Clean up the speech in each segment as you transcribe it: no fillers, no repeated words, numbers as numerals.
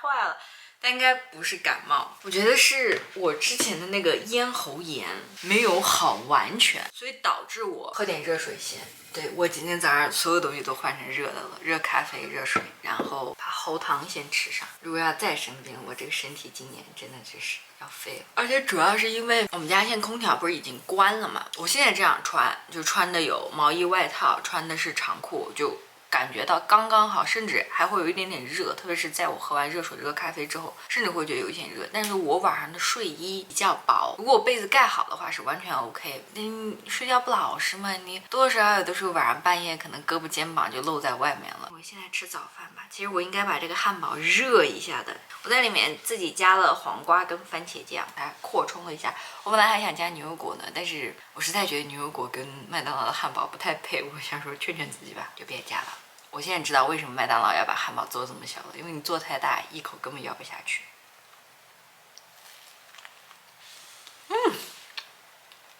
坏了。但应该不是感冒，我觉得是我之前的那个咽喉炎没有好完全，所以导致我喝点热水先。对，我今天早上所有东西都换成热的了，热咖啡、热水，然后把喉糖先吃上。如果要再生病，我这个身体今年真的就是要废了。而且主要是因为我们家现在空调不是已经关了嘛，我现在这样穿，就穿的有毛衣外套，穿的是长裤，就感觉到刚刚好，甚至还会有一点点热，特别是在我喝完热水、热咖啡之后，甚至会觉得有一点热。但是我晚上的睡衣比较薄，如果我被子盖好的话是完全 OK。你睡觉不老实嘛，你多多少少有的时候晚上半夜可能胳膊肩膀就露在外面了。我现在吃早饭吧，其实我应该把这个汉堡热一下的。我在里面自己加了黄瓜跟番茄酱，来扩充了一下。我本来还想加牛油果呢，但是我实在觉得牛油果跟麦当劳的汉堡不太配，我想说劝劝自己吧，就别加了。我现在知道为什么麦当劳要把汉堡做这么小了，因为你做太大，一口根本咬不下去。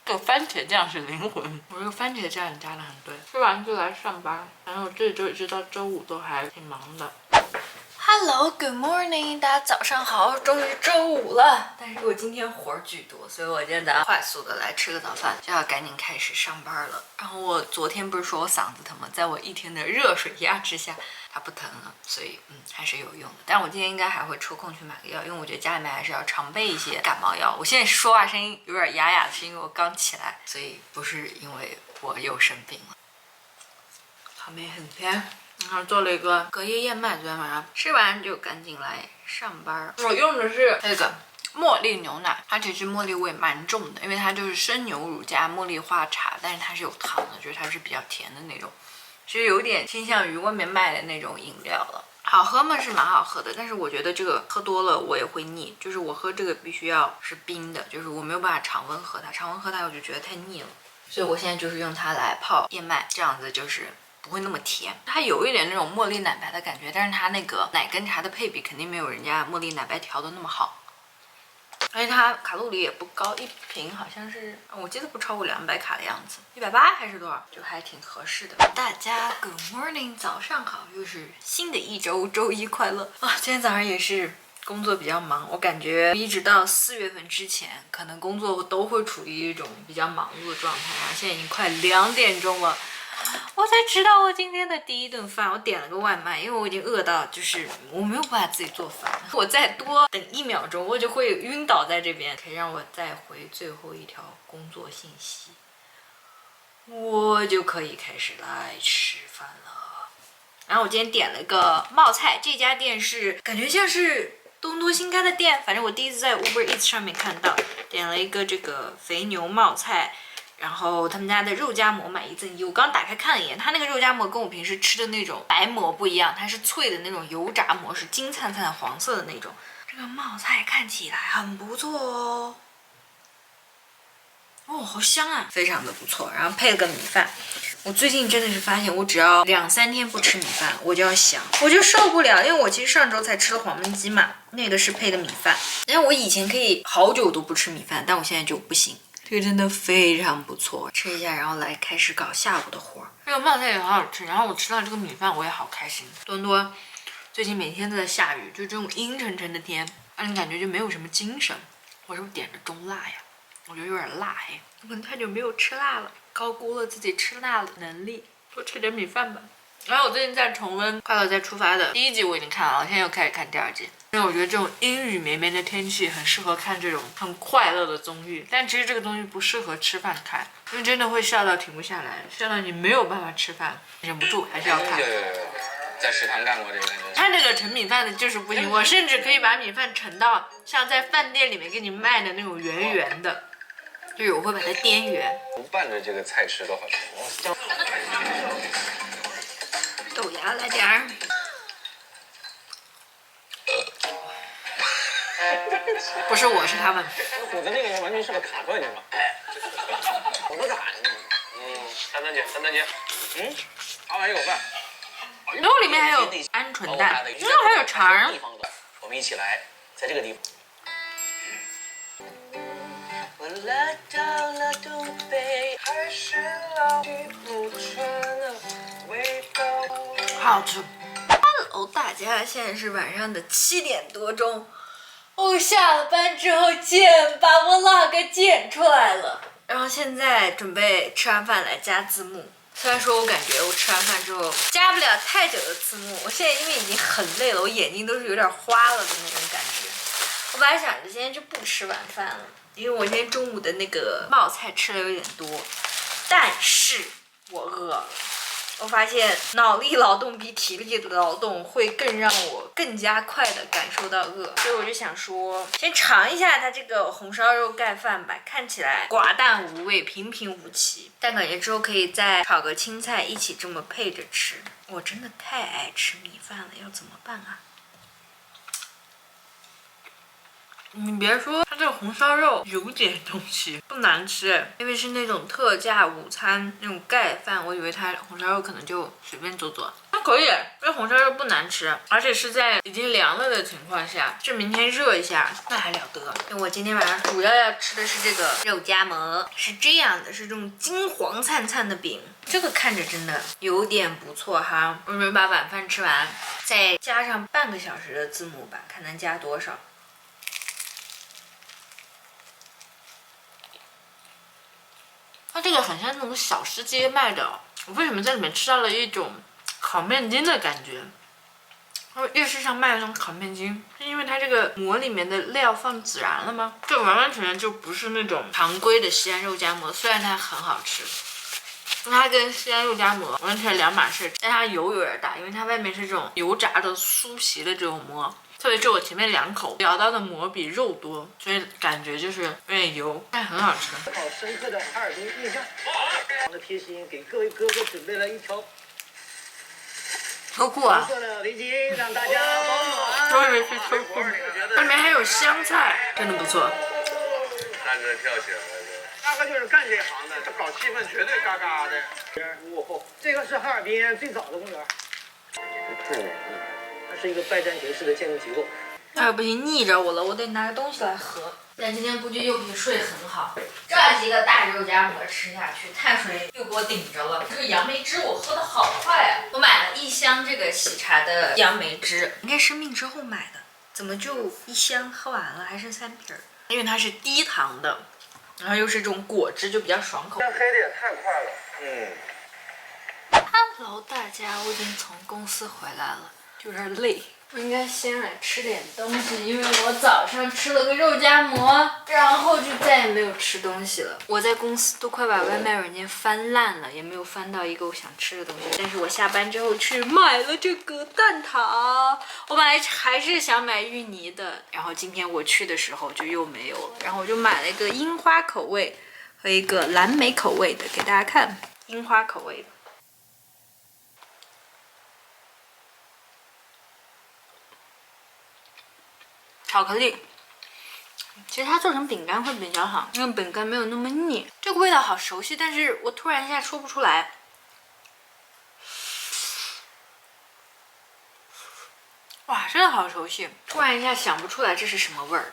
这个番茄酱是灵魂，我这个番茄酱加的很对。吃完就来上班，然后这周一直到周五都还挺忙的。Hello, good morning， 大家早上好，终于周五了。但是我今天活儿巨多，所以我今天早上快速的来吃个早饭，就要赶紧开始上班了。然后我昨天不是说我嗓子疼吗？在我一天的热水压制下，它不疼了，所以还是有用的。但我今天应该还会抽空去买个药，因为我觉得家里面还是要常备一些感冒药。我现在说话声音有点哑哑的，是因为我刚起来，所以不是因为我又生病了。旁边很甜。然后做了一个隔夜燕麦，昨天晚上吃完就赶紧来上班。我用的是这个茉莉牛奶，它其实茉莉味蛮重的，因为它就是生牛乳加茉莉花茶，但是它是有糖的，就是它是比较甜的那种，其实有点倾向于外面卖的那种饮料了。好喝吗？是蛮好喝的，但是我觉得这个喝多了我也会腻，就是我喝这个必须要是冰的，就是我没有办法常温喝它，常温喝它我就觉得太腻了，所以我现在就是用它来泡燕麦，这样子就是不会那么甜，它有一点那种茉莉奶白的感觉，但是它那个奶跟茶的配比肯定没有人家茉莉奶白调的那么好，而且它卡路里也不高，一瓶好像是我记得不超过200卡的样子，180还是多少，就还挺合适的。大家 Good morning， 早上好，又是新的一周，周一快乐啊！今天早上也是工作比较忙，我感觉一直到4月份之前，可能工作都会处于一种比较忙碌的状态，然后现在已经快2点钟了。我才知道我今天的第一顿饭，我点了个外卖，因为我已经饿到就是我没有办法自己做饭，我再多等1秒钟我就会晕倒在这边。可以让我再回最后一条工作信息，我就可以开始来吃饭了。然后我今天点了个冒菜，这家店是感觉像是多伦多新开的店，反正我第一次在 Uber Eats 上面看到，点了一个这个肥牛冒菜。然后他们家的肉夹馍买1赠1，我刚打开看了一眼，它那个肉夹馍跟我平时吃的那种白馍不一样，它是脆的那种油炸馍，是金灿灿黄色的那种。这个冒菜看起来很不错哦，好香啊，非常的不错。然后配了个米饭，我最近真的是发现，我只要2、3天不吃米饭，我就要想，我就受不了。因为我其实上周才吃了黄焖鸡嘛，那个是配的米饭，因为我以前可以好久都不吃米饭，但我现在就不行。这个真的非常不错，吃一下，然后来开始搞下午的活。这个冒菜也好好吃，然后我吃到这个米饭我也好开心。多伦多最近每天都在下雨，就这种阴沉沉的天，让你感觉就没有什么精神。我是不是点着中辣呀？我觉得有点辣哎，我可能太久没有吃辣了，高估了自己吃辣的能力。多吃点米饭吧。然后我最近在重温《快乐再出发》的第1集，我已经看完了，现在又开始看第2集。因为我觉得这种阴雨绵绵的天气很适合看这种很快乐的综艺，但其实这个东西不适合吃饭看，因为真的会笑到停不下来，笑到你没有办法吃饭，忍不住还是要看。在食堂干过这个。他这个盛米饭的就是不行，我甚至可以把米饭盛到像在饭店里面给你卖的那种圆圆的，就是我会把它颠圆。拌着这个菜吃多好吃。豆芽来点儿。不是我，是他们。我的那个人完全是个卡顿，你知道吗？我不敢。丹丹姐，好碗有饭。然后里面还有鹌鹑蛋，然后还有肠。我们一起来，在这个地方。我来到了东北，还是老地不穿的味道。好吃。Hello， 大家，现在是晚上的7点多钟。我下了班之后把vlog剪出来了，然后现在准备吃完饭来加字幕。虽然说我感觉我吃完饭之后加不了太久的字幕，我现在因为已经很累了，我眼睛都是有点花了的那种感觉。我本来想着今天就不吃晚饭了，因为我今天中午的那个冒菜吃的有点多，但是我饿了。我发现脑力劳动比体力劳动会更让我更加快的感受到饿，所以我就想说，先尝一下它这个红烧肉盖饭吧，看起来寡淡无味，平平无奇，但感觉之后可以再炒个青菜一起这么配着吃。我真的太爱吃米饭了，要怎么办啊？你别说，它这个红烧肉有点东西，不难吃，因为是那种特价午餐那种盖饭，我以为它红烧肉可能就随便做做。那可以，这红烧肉不难吃，而且是在已经凉了的情况下，这明天热一下，那还了得。因为我今天晚上主要吃的是这个肉夹馍，是这样的，是这种金黄灿灿的饼，这个看着真的有点不错哈。我准备把晚饭吃完，再加上半个小时的字幕吧，看能加多少。它这个很像那种小吃街卖的，我为什么在里面吃到了一种烤面筋的感觉？夜市上卖的那种烤面筋，是因为它这个馍里面的料放孜然了吗？这完完全全就不是那种常规的西安肉夹馍，虽然它很好吃，它跟西安肉夹馍完全两码事，但它油有点大，因为它外面是这种油炸的酥皮的这种馍。特别是我前面2口咬到的馍比肉多，所以感觉就是有点油，但很好吃。好深刻的哈尔滨印象，非常的贴心，给各位哥哥准备了一条秋裤啊，红色的围巾，让大家保暖。我以为是秋裤，它里面还有香菜，真的不错。看着跳起来了，大哥就是干这行的，这搞气氛绝对嘎嘎的。这个是哈尔滨最早的公园，太美了。它是一个拜占庭式的建筑结构。哎，不行，腻着我了，我得拿个东西来喝。但今天估计又可以睡很好。这几个大肉夹馍吃下去，碳水又给我顶着了。这个杨梅汁我喝的好快啊！我买了1箱这个喜茶的杨梅汁，应该生病之后买的，怎么就1箱喝完了，还剩3瓶儿？因为它是低糖的，然后又是这种果汁，就比较爽口。这黑的也太快了。Hello， 大家，我已经从公司回来了。有点累，我应该先来吃点东西，因为我早上吃了个肉夹馍，然后就再也没有吃东西了。我在公司都快把外卖软件翻烂了，也没有翻到一个我想吃的东西。但是我下班之后去买了这个蛋挞，我本来还是想买芋泥的，然后今天我去的时候就又没有了，然后我就买了一个樱花口味和一个蓝莓口味的，给大家看，樱花口味的。巧克力，其实它做成饼干会比较好，因为饼干没有那么腻。这个味道好熟悉，但是我突然一下说不出来。哇，真的好熟悉，突然一下想不出来这是什么味儿。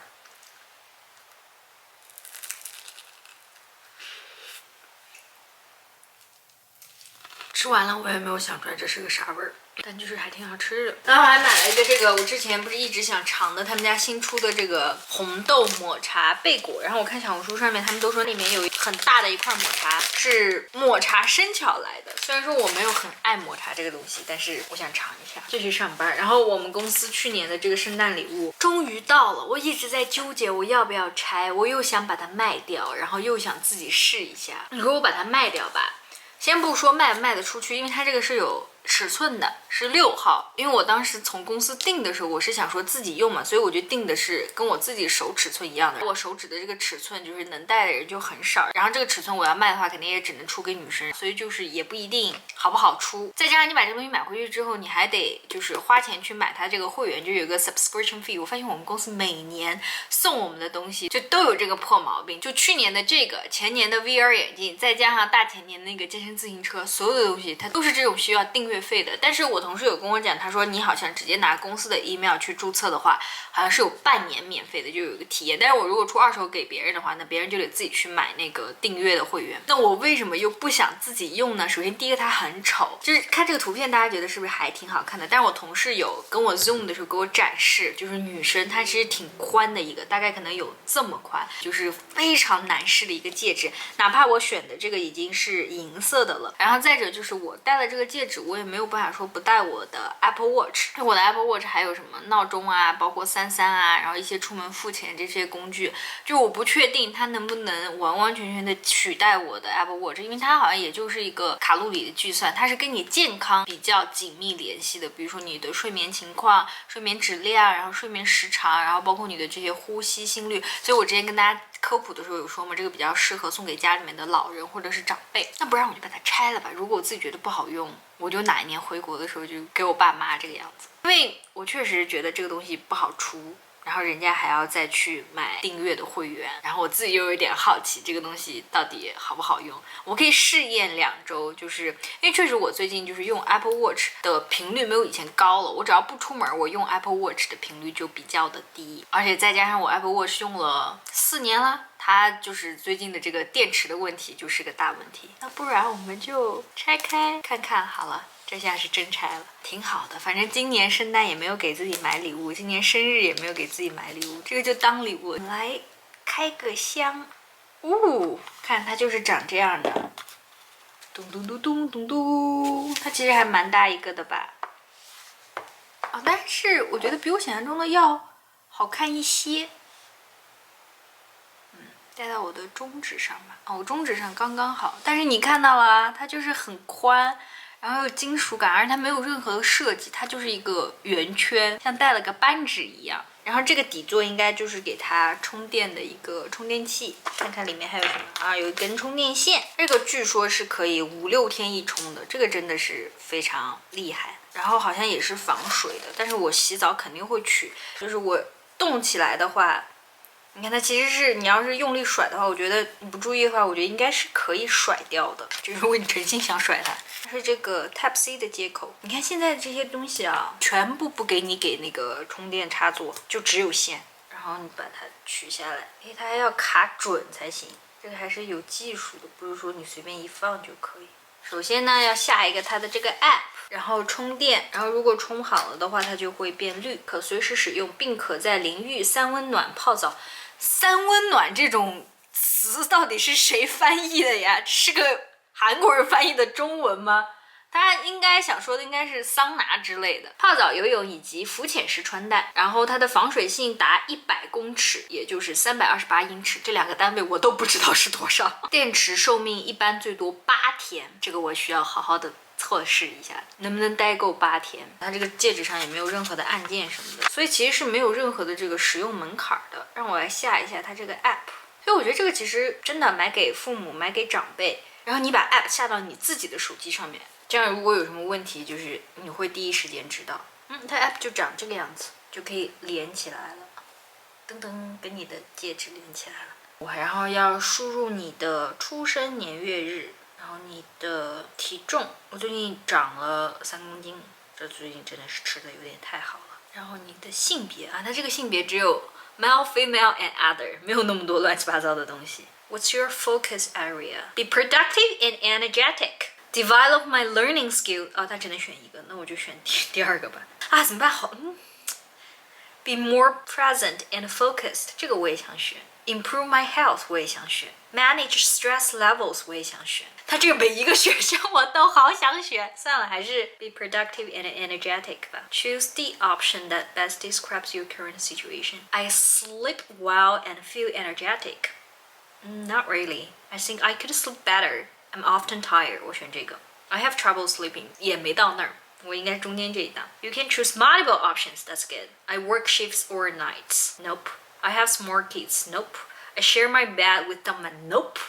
吃完了我也没有想出来这是个啥味儿。但就是还挺好吃的。然后我还买了一个这个，我之前不是一直想尝的他们家新出的这个红豆抹茶贝果。然后我看小红书上面他们都说里面有很大的一块抹茶，是抹茶生巧来的。虽然说我没有很爱抹茶这个东西，但是我想尝一下。继续上班。然后我们公司去年的这个圣诞礼物终于到了，我一直在纠结我要不要拆，我又想把它卖掉，然后又想自己试一下。你说我把它卖掉吧，先不说卖不卖得出去，因为它这个是有尺寸的，是6号。因为我当时从公司订的时候，我是想说自己用嘛，所以我就订的是跟我自己手尺寸一样的。我手指的这个尺寸就是能戴的人就很少，然后这个尺寸我要卖的话，肯定也只能出给女生，所以就是也不一定好不好出。再加上你把这个东西买回去之后，你还得就是花钱去买它这个会员，就有一个 subscription fee。我发现我们公司每年送我们的东西就都有这个破毛病，就去年的这个，前年的 VR 眼镜，再加上大前年那个健身自行车，所有的东西它都是这种需要订阅阅费的。但是我同事有跟我讲，他说你好像直接拿公司的 email 去注册的话，好像是有半年免费的，就有一个体验。但是我如果出2手给别人的话，那别人就得自己去买那个订阅的会员。那我为什么又不想自己用呢？首先第一个它很丑，就是看这个图片大家觉得是不是还挺好看的？但是我同事有跟我 zoom 的时候给我展示，就是女生它其实挺宽的一个，大概可能有这么宽，就是非常男士的一个戒指。哪怕我选的这个已经是银色的了，然后再者就是我戴了这个戒指，我也没有办法说不戴我的 Apple Watch。我的 Apple Watch 还有什么闹钟啊，包括33啊，然后一些出门付钱这些工具，就我不确定它能不能完完全全的取代我的 Apple Watch， 因为它好像也就是一个卡路里的计算，它是跟你健康比较紧密联系的，比如说你的睡眠情况、睡眠质量，然后睡眠时长，然后包括你的这些呼吸、心率。所以我之前跟大家科普的时候有说嘛，这个比较适合送给家里面的老人或者是长辈。那不然我就把它拆了吧，如果我自己觉得不好用，我就哪一年回国的时候就给我爸妈这个样子。因为我确实觉得这个东西不好出，然后人家还要再去买订阅的会员，然后我自己又有点好奇这个东西到底好不好用。我可以试验2周，就是因为确实我最近就是用 Apple Watch 的频率没有以前高了，我只要不出门，我用 Apple Watch 的频率就比较的低，而且再加上我 Apple Watch 用了4年了，它就是最近的这个电池的问题就是个大问题。那不然我们就拆开看看好了。这下是真拆了，挺好的。反正今年圣诞也没有给自己买礼物，今年生日也没有给自己买礼物，这个就当礼物。来开个箱，看它就是长这样的，咚咚咚咚咚咚，它其实还蛮大一个的吧？但是我觉得比我想象中的要好看一些。戴到我的中指上吧，我中指上刚刚好。但是你看到了啊，它就是很宽。然后有金属感，而且它没有任何的设计，它就是一个圆圈，像戴了个扳指一样。然后这个底座应该就是给它充电的一个充电器，看看里面还有什么啊？有一根充电线，这个据说是可以5、6天一充的，这个真的是非常厉害。然后好像也是防水的，但是我洗澡肯定会取，就是我动起来的话。你看它其实是，你要是用力甩的话，我觉得你不注意的话，我觉得应该是可以甩掉的。就是如果你诚心想甩它，它是这个 Type C 的接口。你看现在这些东西啊，全部不给你给那个充电插座，就只有线。然后你把它取下来，它还要卡准才行。这个还是有技术的，不是说你随便一放就可以。首先呢，要下一个它的这个 App。然后充电，然后如果充好了的话，它就会变绿，可随时使用，并可在淋浴、3温暖泡澡。3温暖这种词到底是谁翻译的呀？是个韩国人翻译的中文吗？他应该想说的应该是桑拿之类的，泡澡、游泳以及浮潜式穿戴。然后它的防水性达100公尺，也就是328英尺，这2个单位我都不知道是多少。电池寿命一般最多8天，这个我需要好好的测试一下能不能待够8天。它这个戒指上也没有任何的按键什么的，所以其实是没有任何的这个使用门槛的。让我来下一下它这个 app。所以我觉得这个其实真的买给父母，买给长辈，然后你把 app 下到你自己的手机上面，这样如果有什么问题，就是你会第一时间知道。它 app 就长这个样子，就可以连起来了，噔噔，跟你的戒指连起来了。然后要输入你的出生年月日。然后你的体重，我最近长了3公斤，这最近真的是吃的有点太好了。然后你的性别啊，它这个性别只有 male, female and other， 没有那么多乱七八糟的东西。What's your focus area? Be productive and energetic. Develop my learning skill。它只能选一个，那我就选第2个吧。怎么办？Be more present and focused， 这个我也想选。Improve my health 我也想选。Manage stress levels 我也想选。它这个每一个选项我都好想选，算了，还是 be productive and energetic 吧。Choose the option that best describes your current situation. I sleep well and feel energetic. Not really. I think I could sleep better. I'm often tired. 我选这个。I have trouble sleeping. 也没到那儿。我应该是中间这一档。You can choose multiple options. That's good. I work shifts or nights. Nope. I have small kids. Nope. I share my bed with someone. Nope.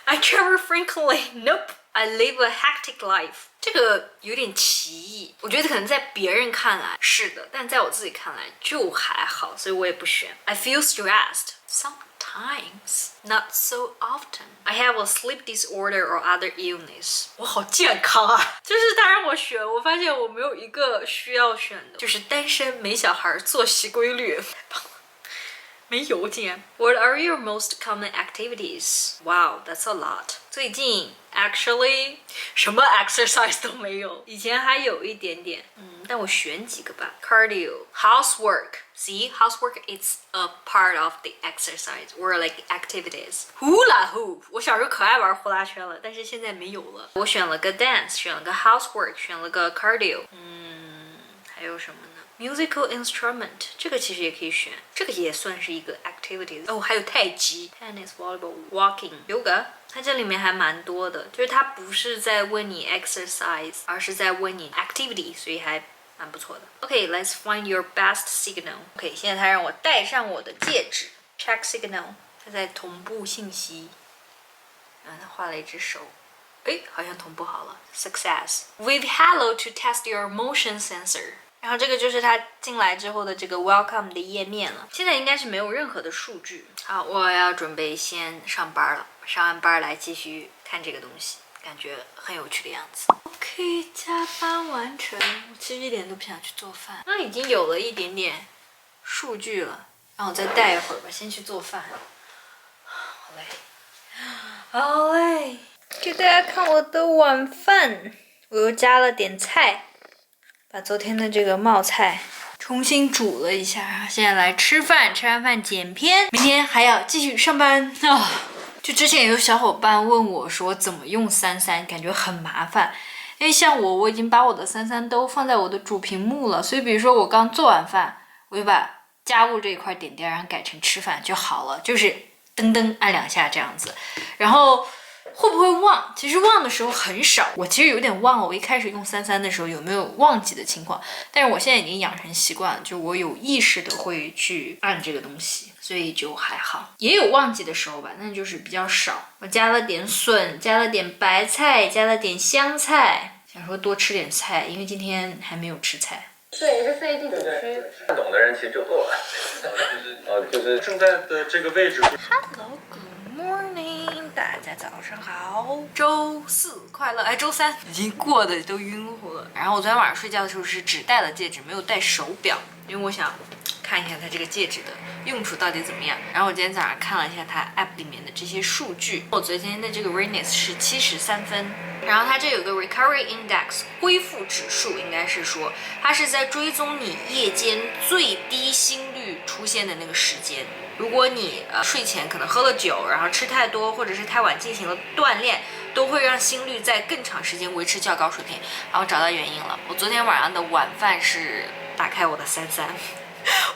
I travel frequently. Nope. I live a hectic life. 这个有点奇异，我觉得可能在别人看来是的，但在我自己看来就还好，所以我也不选。I feel stressed sometimes. Sometimes, not so often. I have a sleep disorder or other illness. 我好健康啊！就是他让我选，我发现我没有一个需要选的，就是单身没小孩，作息规律。没有竟然。What are your most common activities? Wow, that's a lot. 最近 actually 什么 exercise 都没有，以前还有一点点，但我选几个吧。Cardio, housework. See, housework is a part of the exercise or like activities. Hula hoop. 我小时候可爱玩呼啦圈了，但是现在没有了。我选了个 dance， 选了个 housework， 选了个 cardio。还有什么呢？Musical instrument 这个其实也可以选，这个也算是一个 activity 哦。还有太极 ，tennis、volleyball、walking、yoga， 它这里面还蛮多的，就是它不是在问你 exercise， 而是在问你 activity， 所以还蛮不错的。OK，let's find your best signal。OK， 现在它让我戴上我的戒指 ，check signal， 它在同步信息。然后它画了一只手。哎，好像同步好了。Success. With Hello to test your motion sensor. 然后这个就是它进来之后的这个 Welcome 的页面了。现在应该是没有任何的数据。好，我要准备先上班了。上完班来继续看这个东西，感觉很有趣的样子。OK， 加班完成。我其实一点都不想去做饭。那已经有了一点点数据了，让我再待一会儿吧，先去做饭。好累，好累。给大家看我的晚饭，我又加了点菜，把昨天的这个冒菜重新煮了一下，现在来吃饭，吃完饭剪片，明天还要继续上班啊！就之前有小伙伴问我说怎么用33，感觉很麻烦，因为像我已经把我的33都放在我的主屏幕了，所以比如说我刚做完饭，我就把家务这一块点掉，然后改成吃饭就好了，就是噔噔按2下这样子，然后。会不会忘？其实忘的时候很少，我其实有点忘了。我一开始用33的时候有没有忘记的情况？但是我现在已经养成习惯了，就我有意识的会去按这个东西，所以就还好。也有忘记的时候吧，但就是比较少。我加了点笋，加了点白菜，加了点香菜，想说多吃点菜，因为今天还没有吃菜。对，是费地主区。看懂的人其实就够了。就是正在的这个位置。Hello, good morning. 大家早上好，周四快乐！哎，周三已经过得都晕乎了。然后我昨天晚上睡觉的时候是只戴了戒指，没有戴手表，因为我想看一下它这个戒指的用处到底怎么样。然后我今天早上看了一下它 app 里面的这些数据，我昨天的这个 Rainess 是73分，然后它这有个 Recovery Index 恢复指数，应该是说它是在追踪你夜间最低心率出现的那个时间。如果你睡前可能喝了酒，然后吃太多，或者是太晚进行了锻炼，都会让心率在更长时间维持较高水平。然后找到原因了，我昨天晚上的晚饭是打开我的33，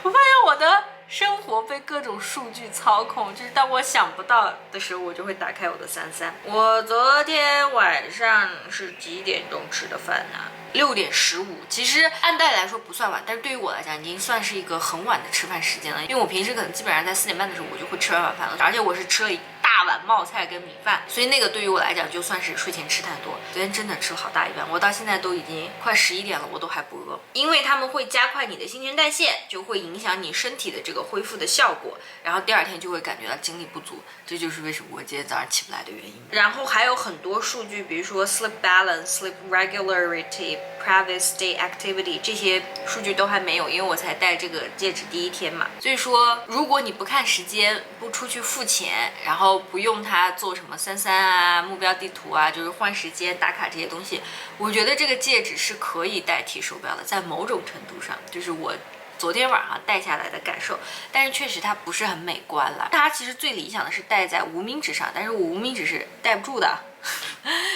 我发现我的生活被各种数据操控，就是当我想不到的时候，我就会打开我的33。我昨天晚上是几点钟吃的饭呢？6点15，其实按道理来说不算晚，但是对于我来讲已经算是一个很晚的吃饭时间了，因为我平时可能基本上在4点半的时候我就会吃完晚饭了，而且我是吃了一大碗冒菜跟米饭，所以那个对于我来讲就算是睡前吃太多。昨天真的吃了好大一碗，我到现在都已经快11点了，我都还不饿，因为他们会加快你的新陈代谢，就会影响你身体的这个恢复的效果，然后第二天就会感觉到精力不足，这就是为什么我今天早上起不来的原因。然后还有很多数据，比如说 sleep balance、sleep regularity、private state activity 这些数据都还没有，因为我才戴这个戒指第1天嘛。所以说，如果你不看时间，不出去付钱，然后不用它做什么33啊、目标地图啊，就是换时间打卡这些东西，我觉得这个戒指是可以代替手表的，在某种程度上，就是我昨天晚上戴下来的感受，但是确实它不是很美观了。它其实最理想的是戴在无名指上，但是我无名指是戴不住的。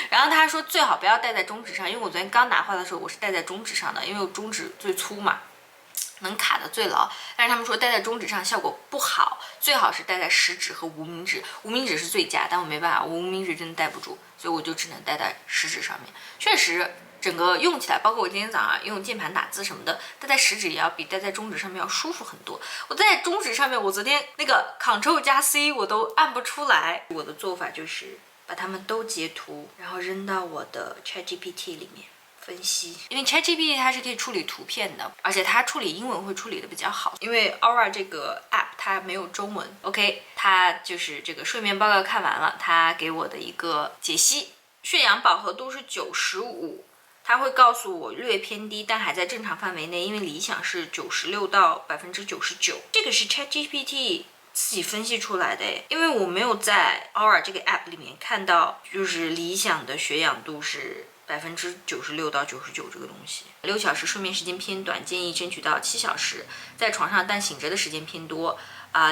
然后他说最好不要戴在中指上，因为我昨天刚拿回来的时候我是戴在中指上的，因为我中指最粗嘛，能卡得最牢。但是他们说戴在中指上效果不好，最好是戴在食指和无名指，无名指是最佳，但我没办法，我无名指真的戴不住，所以我就只能戴在食指上面。确实整个用起来，包括我今天早上用键盘打字什么的，戴在食指也要比戴在中指上面要舒服很多。我戴在中指上面，我昨天那个 Ctrl+C 我都按不出来。我的做法就是把它们都截图，然后扔到我的 ChatGPT 里面，分析，因为 ChatGPT 它是可以处理图片的，而且它处理英文会处理的比较好。因为 Aura 这个 app 它没有中文 ，OK， 它就是这个睡眠报告看完了，它给我的一个解析，血氧饱和度是95，它会告诉我略偏低，但还在正常范围内，因为理想是96到99%，这个是 ChatGPT 自己分析出来的，因为我没有在 Aura 这个 app 里面看到，就是理想的血氧度是96到99这个东西。6小时睡眠时间偏短，建议争取到7小时，在床上但醒着的时间偏多。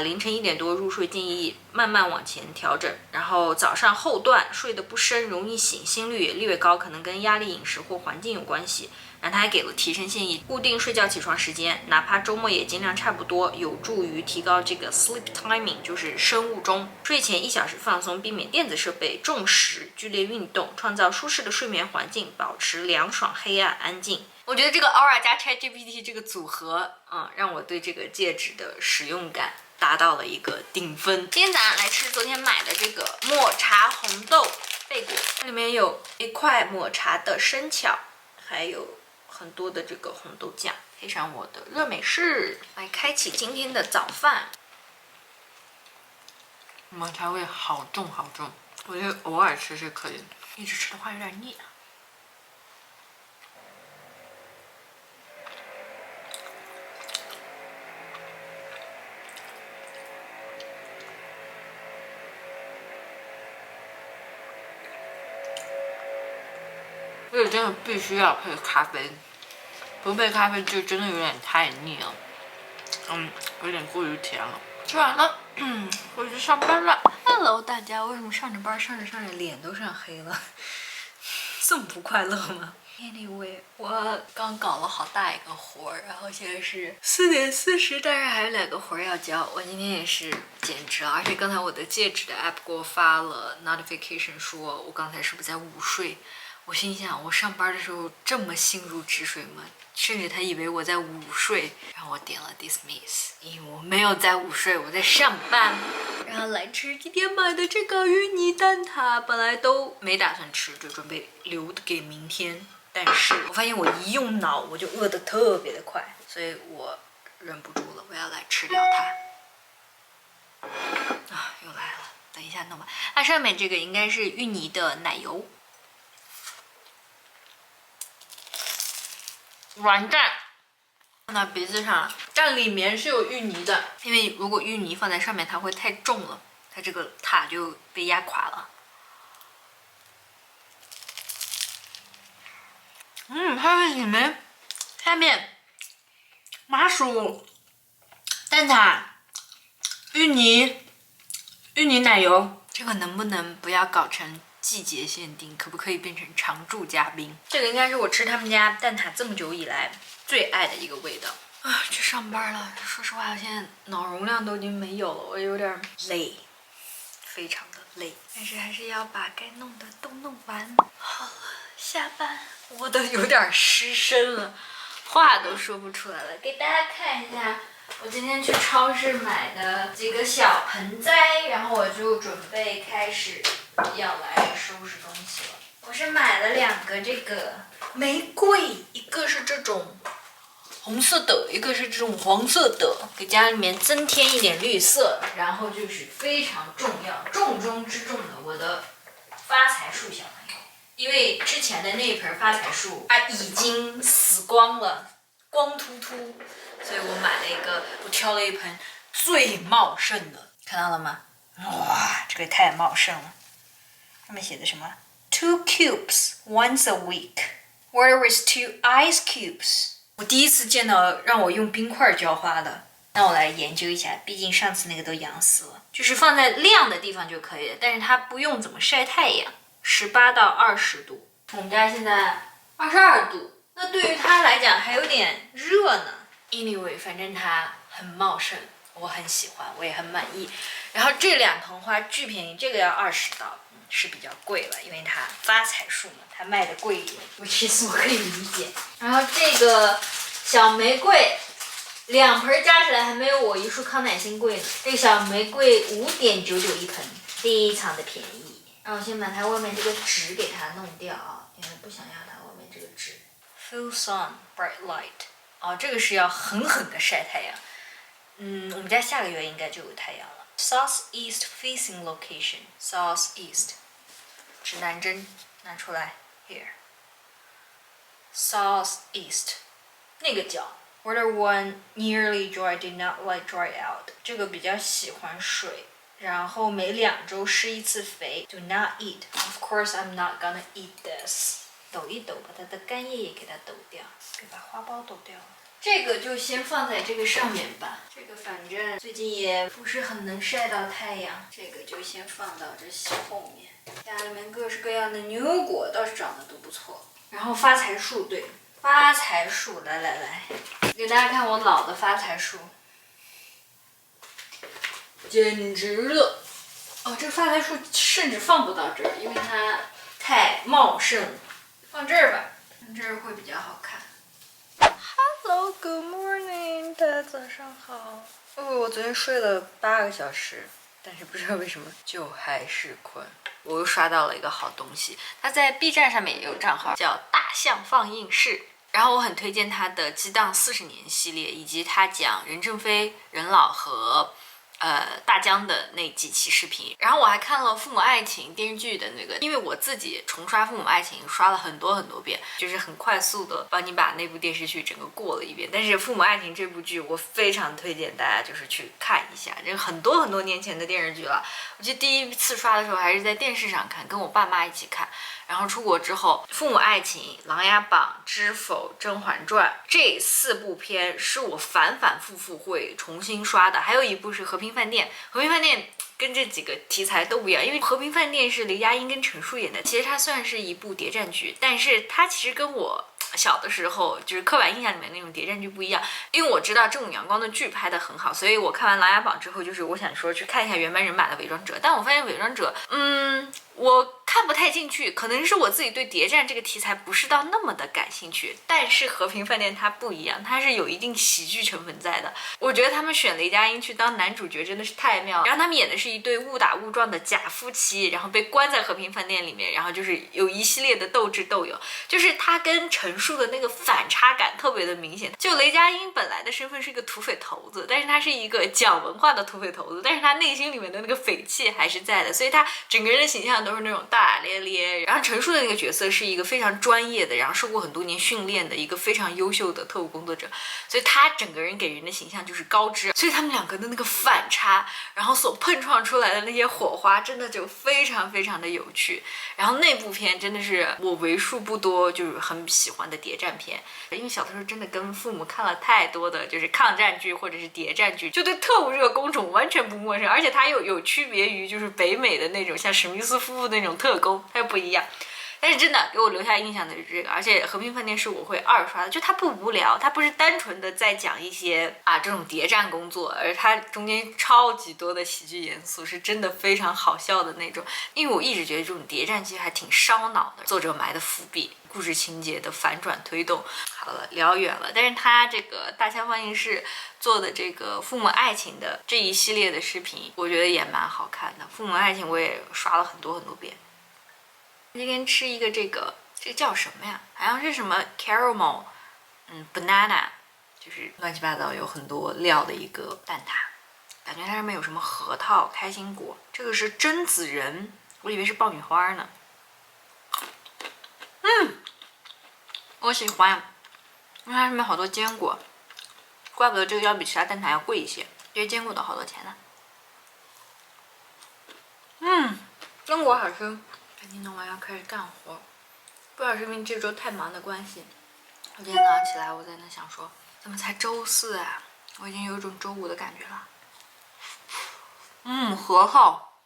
凌晨1点多入睡，建议慢慢往前调整。然后早上后段睡得不深，容易醒，心率也略高，可能跟压力、饮食或环境有关系。然后他还给了提升建议，固定睡觉起床时间，哪怕周末也尽量差不多，有助于提高这个 sleep timing， 就是生物钟。睡前1小时放松，避免电子设备、重食、剧烈运动，创造舒适的睡眠环境，保持凉爽、黑暗、安静。我觉得这个 Aura 加 ChatGPT 这个组合，让我对这个戒指的使用感达到了一个顶分。今天早上来吃昨天买的这个抹茶红豆贝果，里面有一块抹茶的生巧，还有很多的这个红豆酱，配上我的热美式，来开启今天的早饭。抹茶味好重好重，我觉得偶尔吃是可以的，一直吃的话有点腻啊。这个真的必须要配咖啡，不配咖啡就真的有点太腻了，有点过于甜了。吃完了，回去上班了。Hello， 大家，为什么上着班上着脸都上黑了？这么不快乐吗？Anyway， 我刚搞了好大一个活儿，然后现在是4点40，但是还有2个活儿要交。我今天也是减脂了，而且刚才我的戒指的 app 给我发了 notification 说我刚才是不是在午睡。我心想，我上班的时候这么心如止水吗？甚至他以为我在午睡，然后我点了 dismiss， 因为我没有在午睡，我在上班。然后来吃今天买的这个芋泥蛋挞，本来都没打算吃，就准备留给明天。但是我发现我一用脑，我就饿得特别的快，所以我忍不住了，我要来吃掉它。又来了，等一下弄吧。它上面这个应该是芋泥的奶油。软蛋放到鼻子上了，但里面是有芋泥的，因为如果芋泥放在上面，它会太重了，它这个塔就被压垮了。它是里面下面麻薯、蛋挞、芋泥奶油，这个能不能不要搞成季节限定，可不可以变成常驻嘉宾？这个应该是我吃他们家蛋挞这么久以来最爱的一个味道去上班了，说实话，我现在脑容量都已经没有了，我有点累，非常的累，但是还是要把该弄的都弄完。好了，下班，我都有点失声了，话都说不出来了。给大家看一下。我今天去超市买的几个小盆栽，然后我就准备开始要来收拾东西了。我是买了2个这个玫瑰，一个是这种红色的，一个是这种黄色的，给家里面增添一点绿色。然后就是非常重要、重中之重的我的发财树小朋友，因为之前的那一盆发财树它已经死光了，光秃秃。所以我买了一个，我挑了一盆最茂盛的，看到了吗？哇，这个也太茂盛了！上面写的什么 ？2 cubes once a week. Water with 2 ice cubes. 我第一次见到让我用冰块浇花的，那我来研究一下，毕竟上次那个都养死了。就是放在亮的地方就可以了，但是它不用怎么晒太阳，18到20度。我们家现在22度，那对于它来讲还有点热呢。Anyway， 反正它很茂盛，我很喜欢，我也很满意。然后这2盆花巨便宜，这个要20刀，是比较贵了，因为它发财树嘛，它卖的贵一点，其实我可以理解。然后这个小玫瑰，2盆加起来还没有我一束康乃馨贵呢。这个小玫瑰5.99一盆，非常的便宜。然后我先把它外面这个纸给它弄掉啊，因为不想要它外面这个纸。full sun, bright light。这个是要狠狠的晒太阳。我们家下个月应该就有太阳了。Southeast facing location, southeast。指南针拿出来 ，here。Southeast， 那个角。Water one nearly dry, did not like dry out。这个比较喜欢水，然后每2周施一次肥。Do not eat. Of course, I'm not gonna eat this。抖一抖，把它的干叶也给它抖掉，给把花苞抖掉了。这个就先放在这个上面吧。这个反正最近也不是很能晒到太阳，这个就先放到这后面。家里面各式各样的牛果倒是长得都不错。然后发财树，对，发财树，来，给大家看我老的发财树，简直了！这个发财树甚至放不到这儿，因为它太茂盛。放这儿吧，放这儿会比较好看。Hello, good morning， 大家早上好。我昨天睡了8个小时，但是不知道为什么就还是困。我又刷到了一个好东西，他在 B 站上面也有账号，叫大象放映室。然后我很推荐他的激荡40年系列，以及他讲任正非、任老和大疆的那几期视频。然后我还看了《父母爱情》电视剧的那个，因为我自己重刷《父母爱情》刷了很多遍，就是很快速的帮你把那部电视剧整个过了一遍。但是《父母爱情》这部剧我非常推荐大家就是去看一下，这个很多年前的电视剧了。我记得第一次刷的时候还是在电视上看，跟我爸妈一起看。然后出国之后，《父母爱情》、《琅琊榜》、《知否》、《甄嬛传》这4部片是我反复会重新刷的，还有一部是《和平饭店》。《和平饭店》跟这几个题材都不一样，因为《和平饭店》是雷佳音跟陈数演的，其实它算是一部谍战剧，但是它其实跟我小的时候就是刻板印象里面那种谍战剧不一样。因为我知道正午阳光的剧拍得很好，所以我看完《琅琊榜》之后，就是我想说去看一下原班人马的《伪装者》，但我发现《伪装者》我看不太进去，可能是我自己对谍战这个题材不是到那么的感兴趣。但是和平饭店它不一样，它是有一定喜剧成分在的。我觉得他们选雷佳音去当男主角真的是太妙了。然后他们演的是一对误打误撞的假夫妻，然后被关在和平饭店里面，然后就是有一系列的斗智斗勇，就是他跟陈数的那个反差感特别的明显。就雷佳音本来的身份是一个土匪头子，但是他是一个讲文化的土匪头子，但是他内心里面的那个匪气还是在的，所以他整个人的形象都是那种大大咧咧。然后陈数的那个角色是一个非常专业的，然后受过很多年训练的一个非常优秀的特务工作者，所以他整个人给人的形象就是高知。所以他们两个的那个反差，然后所碰撞出来的那些火花，真的就非常的有趣。然后那部片真的是我为数不多就是很喜欢的谍战片，因为小的时候真的跟父母看了太多的就是抗战剧或者是谍战剧，就对特务这个工种完全不陌生，而且它又有区别于就是北美的那种像史密斯夫妇那种特工，它又不一样。但是真的给我留下印象的是这个，而且和平饭店是我会2刷的，就它不无聊，它不是单纯的在讲一些这种谍战工作，而它中间超级多的喜剧元素，是真的非常好笑的那种。因为我一直觉得这种谍战剧还挺烧脑的，作者埋的伏笔，故事情节的反转推动。好了，聊远了，但是他这个大象放映室做的这个父母爱情的这一系列的视频，我觉得也蛮好看的。父母爱情我也刷了很多遍。今天吃一个这个叫什么呀？好像是什么 caramel， banana， 就是乱七八糟有很多料的一个蛋挞，感觉它上面有什么核桃、开心果，这个是榛子仁，我以为是爆米花呢。我喜欢，因为它上面好多坚果，怪不得这个要比其他蛋挞要贵一些，这些坚果都好多钱呢。坚果好吃。赶紧弄完要开始干活，不知道是因为这周太忙的关系，我今天早上起来我在那想说，怎么才周4啊？我已经有一种周5的感觉了。核桃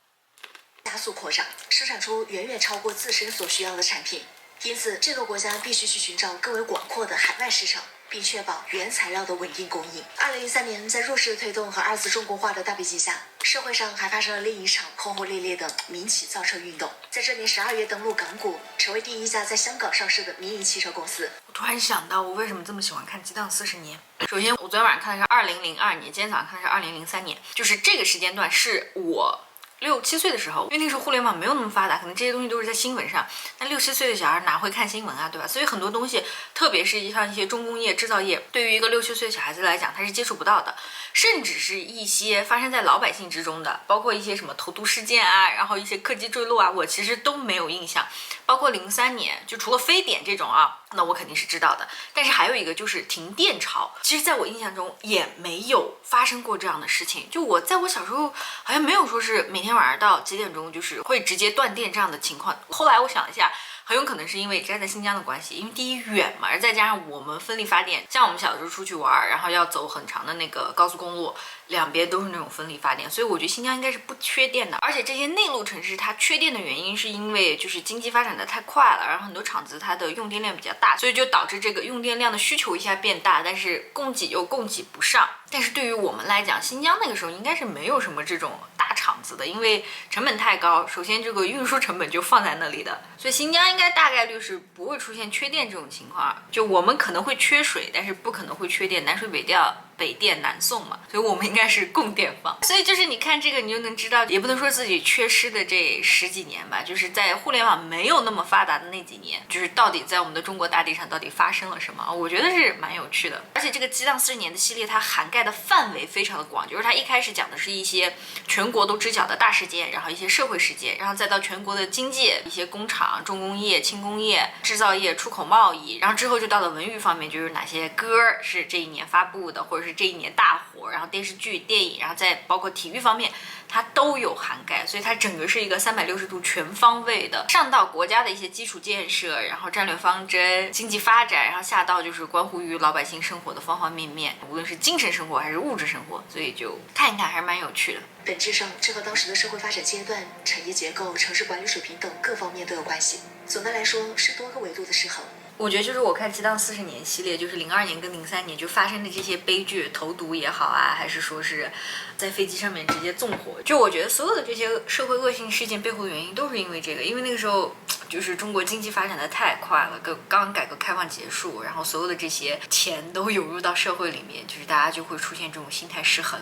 加速扩张，生产出远远超过自身所需要的产品，因此这个国家必须去寻找更为广阔的海外市场，并确保原材料的稳定供应。2013年，在弱势的推动和2次中国化的大背景下，社会上还发生了另一场轰轰烈烈的民企造车运动。在这年12月登陆港股，成为第一家在香港上市的民营汽车公司。我突然想到，我为什么这么喜欢看《激荡40年》。首先，我昨天晚上看的是2002年，今天早上看的是2003年，就是这个时间段是我6、7岁的时候，因为那时候互联网没有那么发达，可能这些东西都是在新闻上。那6、7岁的小孩哪会看新闻啊，对吧？所以很多东西，特别是像一些重工业、制造业，对于一个6、7岁的小孩子来讲，他是接触不到的。甚至是一些发生在老百姓之中的，包括一些什么投毒事件啊，然后一些客机坠落啊，我其实都没有印象。包括03年，就除了非典这种啊，那我肯定是知道的。但是还有一个就是停电潮，其实在我印象中也没有发生过这样的事情。就我在我小时候好像没有说是每天晚上到几点钟就是会直接断电这样的情况。后来我想了一下，很有可能是因为站在新疆的关系，因为第一远嘛，而再加上我们风力发电，像我们小时候出去玩，然后要走很长的那个高速公路，两边都是那种风力发电，所以我觉得新疆应该是不缺电的。而且这些内陆城市它缺电的原因是因为就是经济发展的太快了，然后很多厂子它的用电量比较大，所以就导致这个用电量的需求一下变大，但是供给又供给不上。但是对于我们来讲，新疆那个时候应该是没有什么这种大厂子的，因为成本太高，首先这个运输成本就放在那里的，所以新疆应该大概率是不会出现缺电这种情况。就我们可能会缺水，但是不可能会缺电，南水北调，北电南送嘛，所以我们应该是供电方。所以就是你看这个，你就能知道，也不能说自己缺失的这10几年吧，就是在互联网没有那么发达的那几年，就是到底在我们的中国大地上到底发生了什么，我觉得是蛮有趣的。而且这个激荡40年的系列，它涵盖的范围非常的广，就是它一开始讲的是一些全国都知晓的大事件，然后一些社会事件，然后再到全国的经济，一些工厂、重工业、轻工业、制造业、出口贸易，然后之后就到了文娱方面，就是哪些歌是这一年发布的，或者是这一年大火，然后电视剧、电影，然后再包括体育方面，它都有涵盖，所以它整个是一个360度全方位的，上到国家的一些基础建设，然后战略方针、经济发展，然后下到就是关乎于老百姓生活的方方面面，无论是精神生活还是物质生活，所以就看一看还是蛮有趣的。本质上，这和当时的社会发展阶段、产业结构、城市管理水平等各方面都有关系。总的来说，是多个维度的失衡。我觉得就是我看《激荡40年》系列，就是02年跟03年就发生的这些悲剧，投毒也好啊，还是说是在飞机上面直接纵火，就我觉得所有的这些社会恶性事件背后的原因都是因为这个，因为那个时候就是中国经济发展的太快了，刚改革开放结束，然后所有的这些钱都涌入到社会里面，就是大家就会出现这种心态失衡。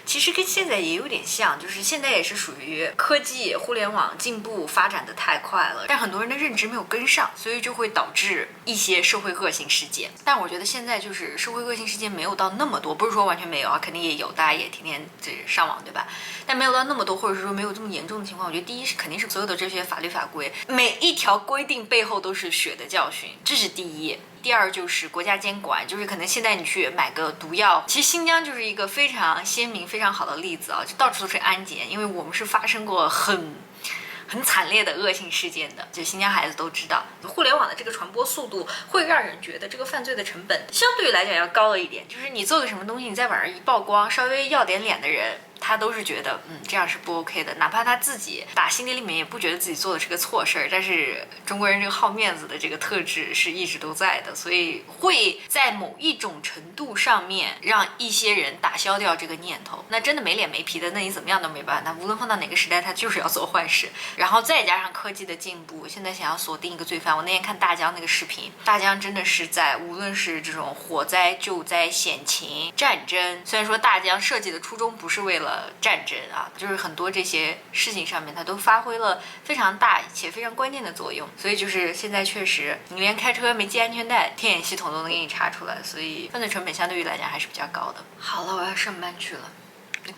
其实跟现在也有点像，就是现在也是属于科技、互联网进步发展的太快了，但很多人的认知没有跟上，所以就会导致一些社会恶性事件。但我觉得现在就是社会恶性事件没有到那么多，不是说完全没有啊，肯定也有，大家也天天上网，对吧？但没有到那么多，或者是说没有这么严重的情况。我觉得第一是肯定是所有的这些法律法规，每一条规定背后都是血的教训，这是第一。第二就是国家监管，就是可能现在你去买个毒药，其实新疆就是一个非常鲜明、非常好的例子啊，就到处都是安检，因为我们是发生过很惨烈的恶性事件的，就新疆孩子都知道。互联网的这个传播速度会让人觉得这个犯罪的成本相对来讲要高了一点，就是你做个什么东西，你在网上一曝光，稍微要点脸的人，他都是觉得这样是不 OK 的，哪怕他自己打心底里面也不觉得自己做的是个错事儿，但是中国人这个好面子的这个特质是一直都在的，所以会在某一种程度上面让一些人打消掉这个念头。那真的没脸没皮的，那你怎么样都没办法，那无论放到哪个时代，他就是要做坏事。然后再加上科技的进步，现在想要锁定一个罪犯，我那天看大疆那个视频，大疆真的是在无论是这种火灾、救灾、险情、战争，虽然说大疆设计的初衷不是为了战争啊，就是很多这些事情上面它都发挥了非常大且非常关键的作用，所以就是现在确实你连开车没系安全带，天眼系统都能给你查出来，所以犯罪成本相对于来讲还是比较高的。好了，我要上班去了，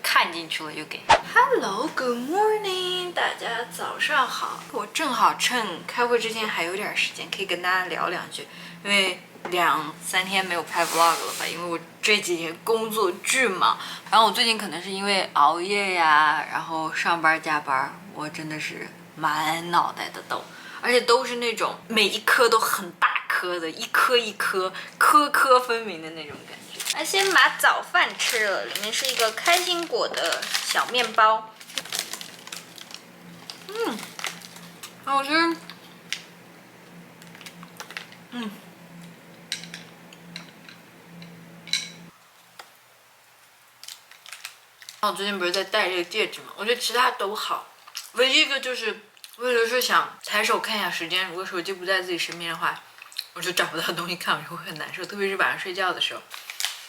看进去了就给。Hello, good morning， 大家早上好。我正好趁开会之前还有点时间，可以跟大家聊两句，因为2、3天没有拍 vlog 了吧，因为我这几天工作巨忙，然后我最近可能是因为熬夜呀，然后上班加班，我真的是满脑袋的痘，而且都是那种每一颗都很大颗的，一颗一颗，颗颗分明的那种感觉。那先把早饭吃了，里面是一个开心果的小面包，好吃，我最近不是在戴这个戒指吗？我觉得其他都好，唯一一个就是为了是想抬手看一下时间，如果手机不在自己身边的话，我就找不到东西看，我就会很难受，特别是晚上睡觉的时候，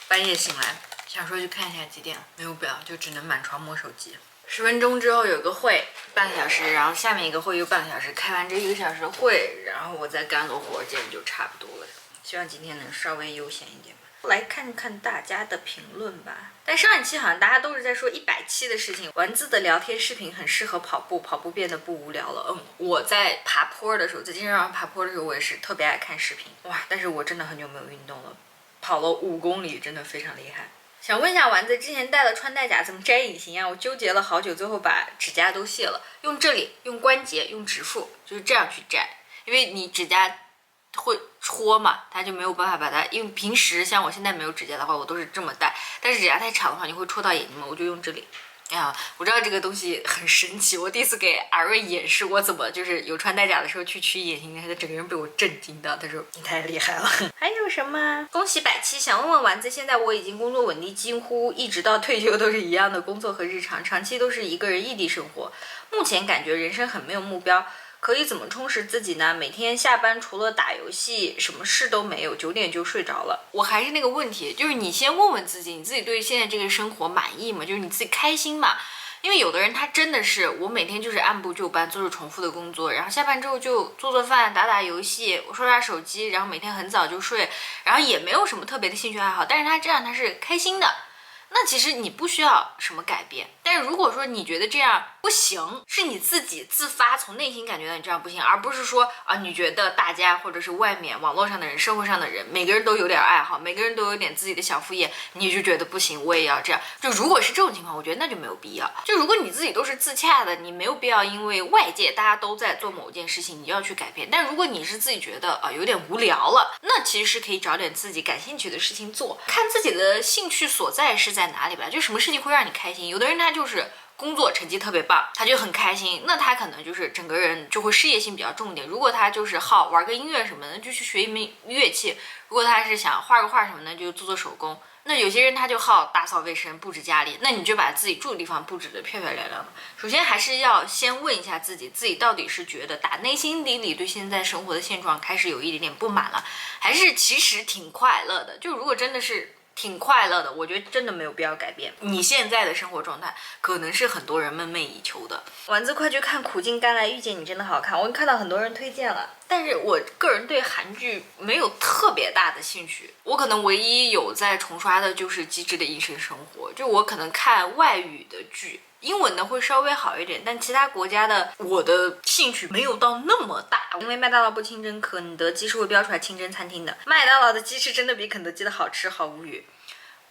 半夜醒来想说去看一下几点了，没有表就只能满床摸手机。10分钟之后有个会，半个小时，然后下面一个会又半个小时，开完这1个小时的会，然后我再干个活，这样就差不多了。希望今天能稍微悠闲一点吧。来看看大家的评论吧。但上一期好像大家都是在说100期的事情，丸子的聊天视频很适合跑步，跑步变得不无聊了。我在爬坡的时候，在健身房爬坡的时候，我也是特别爱看视频。哇，但是我真的很久没有运动了，跑了5公里，真的非常厉害。想问一下丸子，之前戴了穿戴甲怎么摘隐形啊？我纠结了好久，最后把指甲都卸了，用这里，用关节，用指腹，就是这样去摘，因为你指甲会戳嘛，它就没有办法把它，因为平时像我现在没有指甲的话，我都是这么戴，但是指甲太长的话，你会戳到眼睛嘛，我就用这里。我知道这个东西很神奇，我第一次给阿瑞演示我怎么就是有穿戴甲的时候去取眼睛，他整个人被我震惊到，他说你太厉害了。还有什么？恭喜100期，想问问丸子，现在我已经工作稳定，几乎一直到退休都是一样的工作和日常，长期都是一个人异地生活，目前感觉人生很没有目标。可以怎么充实自己呢？每天下班除了打游戏，什么事都没有，9点就睡着了。我还是那个问题，就是你先问问自己，你自己对现在这个生活满意吗？就是你自己开心吗？因为有的人他真的是，我每天就是按部就班，做着重复的工作，然后下班之后就做做饭、打打游戏、刷刷手机，然后每天很早就睡，然后也没有什么特别的兴趣爱好，但是他这样他是开心的。那其实你不需要什么改变，但是如果说你觉得这样不行，是你自己自发从内心感觉到你这样不行，而不是说你觉得大家或者是外面网络上的人、社会上的人，每个人都有点爱好，每个人都有点自己的小副业，你就觉得不行，我也要这样。就如果是这种情况，我觉得那就没有必要。就如果你自己都是自洽的，你没有必要因为外界大家都在做某件事情，你就要去改变。但如果你是自己觉得有点无聊了，那其实是可以找点自己感兴趣的事情做，看自己的兴趣所在是在哪里吧。就什么事情会让你开心？有的人他就是工作成绩特别棒，他就很开心，那他可能就是整个人就会事业性比较重一点。如果他就是好玩个音乐什么的，就去学一门乐器；如果他是想画个画什么的，就做做手工。那有些人他就好打扫卫生、布置家里，那你就把自己住的地方布置得漂漂亮亮的。首先还是要先问一下自己，自己到底是觉得打内心底里对现在生活的现状开始有一点点不满了，还是其实挺快乐的？就如果真的是挺快乐的，我觉得真的没有必要改变。你现在的生活状态可能是很多人梦寐以求的。丸子快去看《苦尽甘来遇见你》，真的好看，我看到很多人推荐了，但是我个人对韩剧没有特别大的兴趣。我可能唯一有在重刷的就是《机智的医生生活》，就我可能看外语的剧，英文的会稍微好一点，但其他国家的我的兴趣没有到那么大。因为麦当劳不清真，肯德基是会标出来清真餐厅的。麦当劳的鸡翅真的比肯德基的好吃，好无语。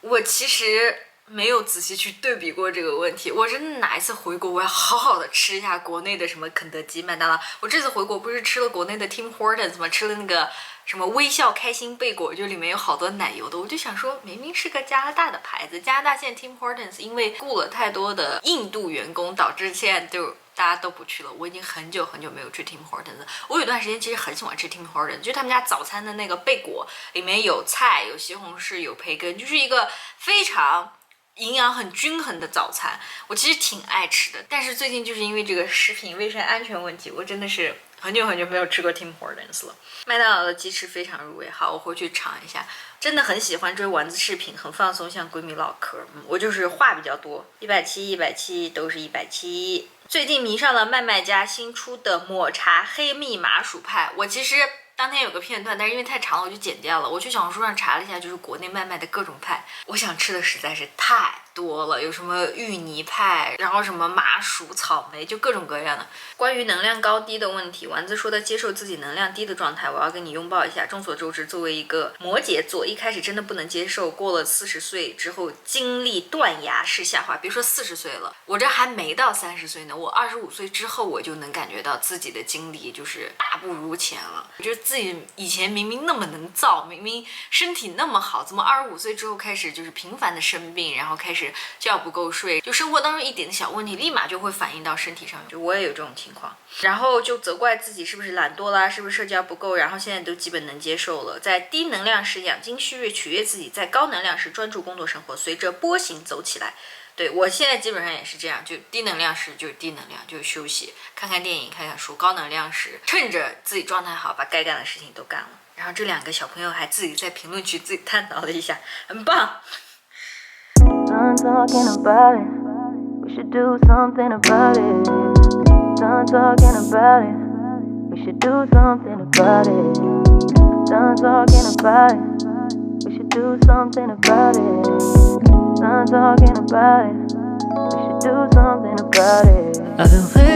我其实没有仔细去对比过这个问题，我真的哪一次回国我要好好的吃一下国内的什么肯德基、麦当劳。我这次回国不是吃了国内的 Tim Hortons 吗？吃了那个什么微笑开心贝果，就里面有好多奶油的，我就想说明明是个加拿大的牌子，加拿大现在 Tim Hortons 因为雇了太多的印度员工，导致现在就大家都不去了。我已经很久很久没有去 Tim Hortons。我有段时间其实很喜欢吃 Tim Hortons， 就他们家早餐的那个贝果里面有菜、有西红柿、有培根，就是一个非常营养很均衡的早餐，我其实挺爱吃的。但是最近就是因为这个食品卫生安全问题，我真的是很久很久没有吃过 Tim Hortons 了。麦当劳的鸡翅非常入味，好，我回去尝一下。真的很喜欢追丸子视频，很放松，像闺蜜唠嗑。我就是话比较多。170都是170。最近迷上了麦麦家新出的抹茶黑蜜麻薯派，我其实当天有个片段，但是因为太长了我就剪掉了。我去小红书上查了一下，就是国内卖的各种派，我想吃的实在是太多了，有什么芋泥派，然后什么麻薯、草莓，就各种各样的。关于能量高低的问题，丸子说的接受自己能量低的状态，我要跟你拥抱一下。众所周知，作为一个摩羯座，一开始真的不能接受，过了40岁之后精力断崖式下滑。别说40岁了，我这还没到30岁呢，我25岁之后我就能感觉到自己的精力就是大不如前了。我觉得自己以前明明那么能造，明明身体那么好，怎么25岁之后开始就是频繁的生病，然后开始觉不够睡，就生活当中一点的小问题立马就会反映到身体上。就我也有这种情况，然后就责怪自己是不是懒惰啦，是不是社交不够，然后现在都基本能接受了。在低能量时养精蓄锐，取悦自己；在高能量时专注工作生活，随着波形走起来。对，我现在基本上也是这样，就低能量时就是低能量，就是休息，看看电影，看看书；高能量时趁着自己状态好，把该干的事情都干了。然后这2个小朋友还自己在评论区自己探讨了一下，很棒。We should do something about it. Done talking about it. We should do something about it. Done talking about it. We should do something about it. Done talking about it. We should do something about it. I've been waiting